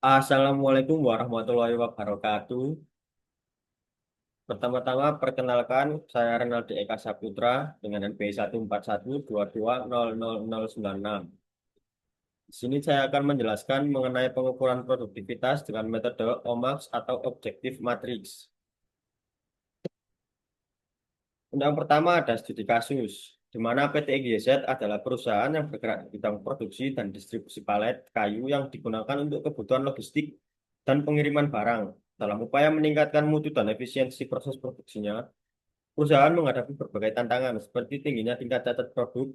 Assalamualaikum warahmatullahi wabarakatuh. Pertama-tama perkenalkan saya Renaldi Eka Saputra dengan NPI 14122000096. Di sini saya akan menjelaskan mengenai pengukuran produktivitas dengan metode OMAX atau Objective Matrix. Untuk yang pertama ada studi kasus, di mana PT EGZ adalah perusahaan yang bergerak di bidang produksi dan distribusi palet kayu yang digunakan untuk kebutuhan logistik dan pengiriman barang. Dalam upaya meningkatkan mutu dan efisiensi proses produksinya, perusahaan menghadapi berbagai tantangan seperti tingginya tingkat cacat produk,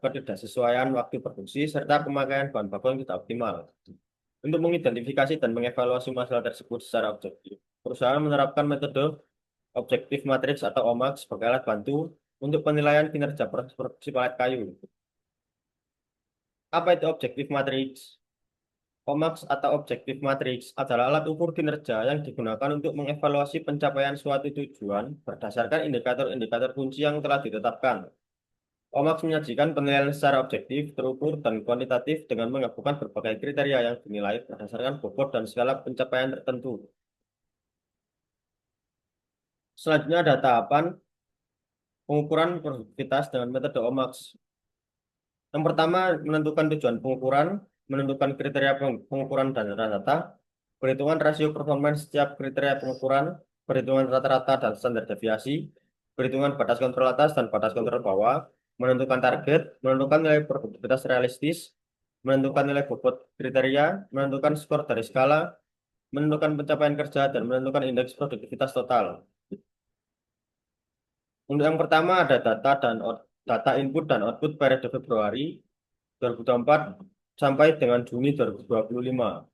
ketidaksesuaian waktu produksi, serta pemakaian bahan baku yang tidak optimal. Untuk mengidentifikasi dan mengevaluasi masalah tersebut secara objektif, perusahaan menerapkan metode Objektif Matrix atau OMAX sebagai alat bantu untuk penilaian kinerja proses produksi palet kayu. Apa itu Objektif Matrix? OMAX atau Objektif Matrix adalah alat ukur kinerja yang digunakan untuk mengevaluasi pencapaian suatu tujuan berdasarkan indikator-indikator kunci yang telah ditetapkan. OMAX menyajikan penilaian secara objektif, terukur, dan kuantitatif dengan menggabungkan berbagai kriteria yang dinilai berdasarkan bobot dan skala pencapaian tertentu. Selanjutnya ada tahapan pengukuran produktivitas dengan metode OMAX. Yang pertama, menentukan tujuan pengukuran, menentukan kriteria pengukuran dan rata-rata, perhitungan rasio performance setiap kriteria pengukuran, perhitungan rata-rata dan standar deviasi, perhitungan batas kontrol atas dan batas kontrol bawah, menentukan target, menentukan nilai produktivitas realistis, menentukan nilai bobot kriteria, menentukan skor dari skala, menentukan pencapaian kerja, dan menentukan indeks produktivitas total. Untuk yang pertama ada data input dan output periode Februari 2024 sampai dengan Juni 2025.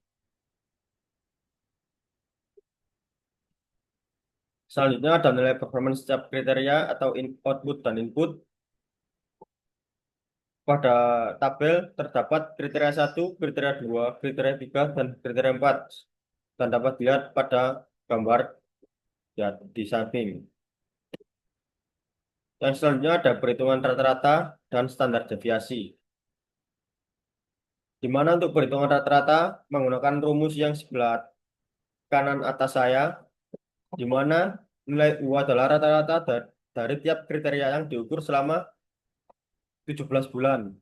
Selanjutnya ada nilai performance setiap kriteria atau output dan input. Pada tabel terdapat kriteria 1, kriteria 2, kriteria 3, dan kriteria 4. Dan dapat dilihat pada gambar ya, di samping. Yang selanjutnya ada perhitungan rata-rata dan standar deviasi. Di mana untuk perhitungan rata-rata menggunakan rumus yang sebelah kanan atas saya, di mana nilai U adalah rata-rata dari tiap kriteria yang diukur selama 17 bulan.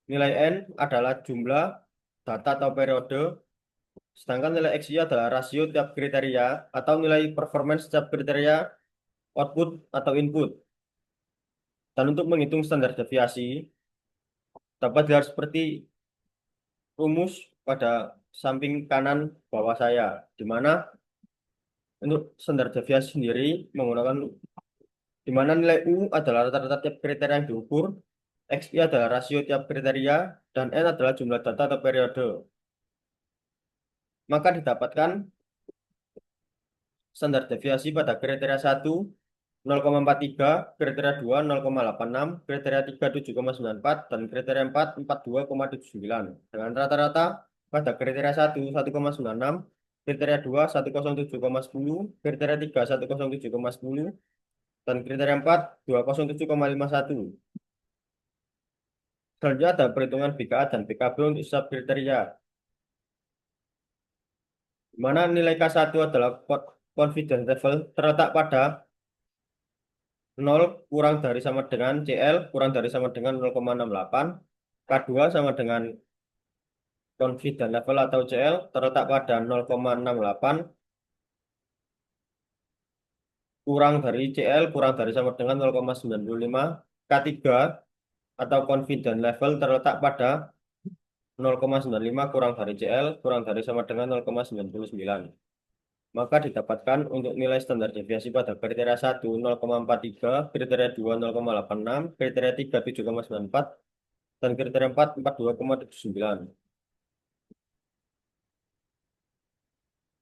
Nilai N adalah jumlah data atau periode, sedangkan nilai XY adalah rasio tiap kriteria atau nilai performance tiap kriteria output atau input. Dan untuk menghitung standar deviasi, dapat dilihat seperti rumus pada samping kanan bawah saya, di mana untuk standar deviasi sendiri menggunakan di mana nilai U adalah rata-rata tiap kriteria yang diukur, XY adalah rasio tiap kriteria, dan N adalah jumlah data atau periode. Maka didapatkan standar deviasi pada kriteria 1 0,43, kriteria 2 0,86, kriteria 3 7,94, dan kriteria 4 42,79. Dengan rata-rata pada kriteria 1 1,96, kriteria 2 107,10, kriteria 3 107,10, dan kriteria 4 207,51. Selanjutnya ada perhitungan BKA dan BKB untuk sub kriteria, di mana nilai K1 adalah confidence level terletak pada 0 kurang dari sama dengan CL kurang dari sama dengan 0,68, K2 sama dengan confidence level atau CL terletak pada 0,68 kurang dari CL kurang dari sama dengan 0,95, K3 atau confidence level terletak pada 0,95 kurang dari CL kurang dari sama dengan 0,99. Maka didapatkan untuk nilai standar deviasi pada kriteria 1 0,43, kriteria 2 0,86, kriteria 3 7,94, dan kriteria 4 42,79.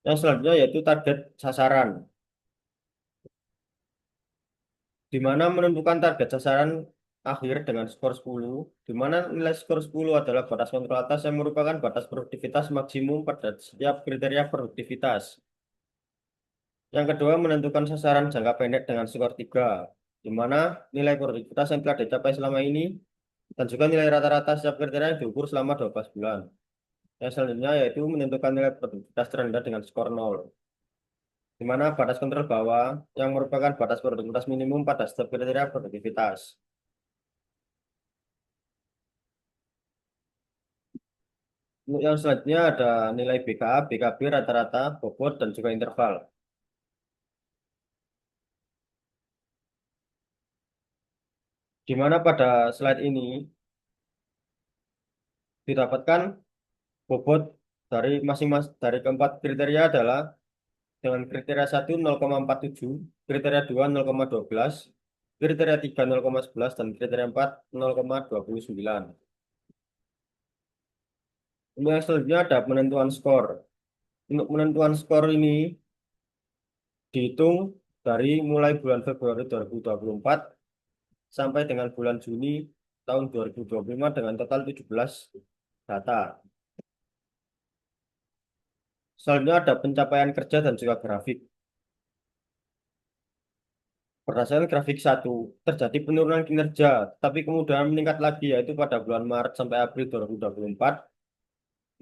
Yang selanjutnya yaitu target sasaran, di mana menentukan target sasaran akhir dengan skor 10, di mana nilai skor 10 adalah batas kontrol atas yang merupakan batas produktivitas maksimum pada setiap kriteria produktivitas. Yang kedua, menentukan sasaran jangka pendek dengan skor 3, di mana nilai produktivitas yang telah dicapai selama ini dan juga nilai rata-rata setiap kriteria yang diukur selama 12 bulan. Yang selanjutnya yaitu menentukan nilai produktivitas terendah dengan skor 0, di mana batas kontrol bawah yang merupakan batas produktivitas minimum pada setiap kriteria produktivitas. Untuk yang selanjutnya ada nilai BKA, BKB, rata-rata, bobot, dan juga interval. Di mana pada slide ini didapatkan bobot dari masing-masing dari keempat kriteria adalah dengan kriteria 1 0,47, kriteria 2 0,12, kriteria 3 0,11, dan kriteria 4 0,29. Untuk yang selanjutnya ada penentuan skor. Untuk penentuan skor ini dihitung dari mulai bulan Februari 2024 sampai dengan bulan Juni tahun 2025 dengan total 17 data. Selanjutnya ada pencapaian kerja dan juga grafik. Berdasarkan grafik satu, terjadi penurunan kinerja, tapi kemudian meningkat lagi yaitu pada bulan Maret sampai April 2024,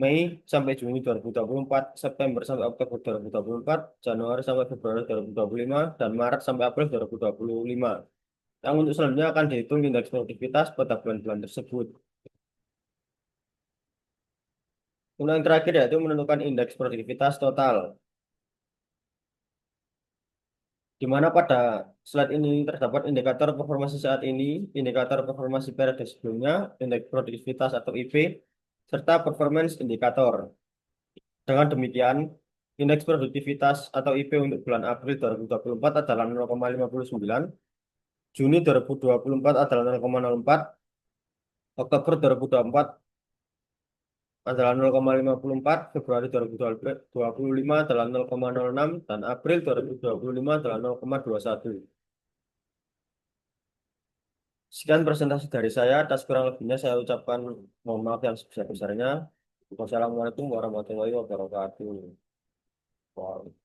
Mei sampai Juni 2024, September sampai Oktober 2024, Januari sampai Februari 2025, dan Maret sampai April 2025. Yang untuk selanjutnya akan dihitung indeks produktivitas pada bulan-bulan tersebut. Untuk yang terakhir yaitu menentukan indeks produktivitas total, di mana pada slide ini terdapat indikator performasi saat ini, indikator performasi periode sebelumnya, indeks produktivitas atau IP, serta performance indikator. Dengan demikian, indeks produktivitas atau IP untuk bulan April 2024 adalah 0,59, Juni 2024 adalah 0,04, Oktober 2024 adalah 0,54, Februari 2025 adalah 0,06, dan April 2025 adalah 0,21. Sekian presentasi dari saya. Atas kurang lebihnya saya ucapkan mohon maaf yang sebesar-besarnya. Wassalamualaikum warahmatullahi wabarakatuh. Wow.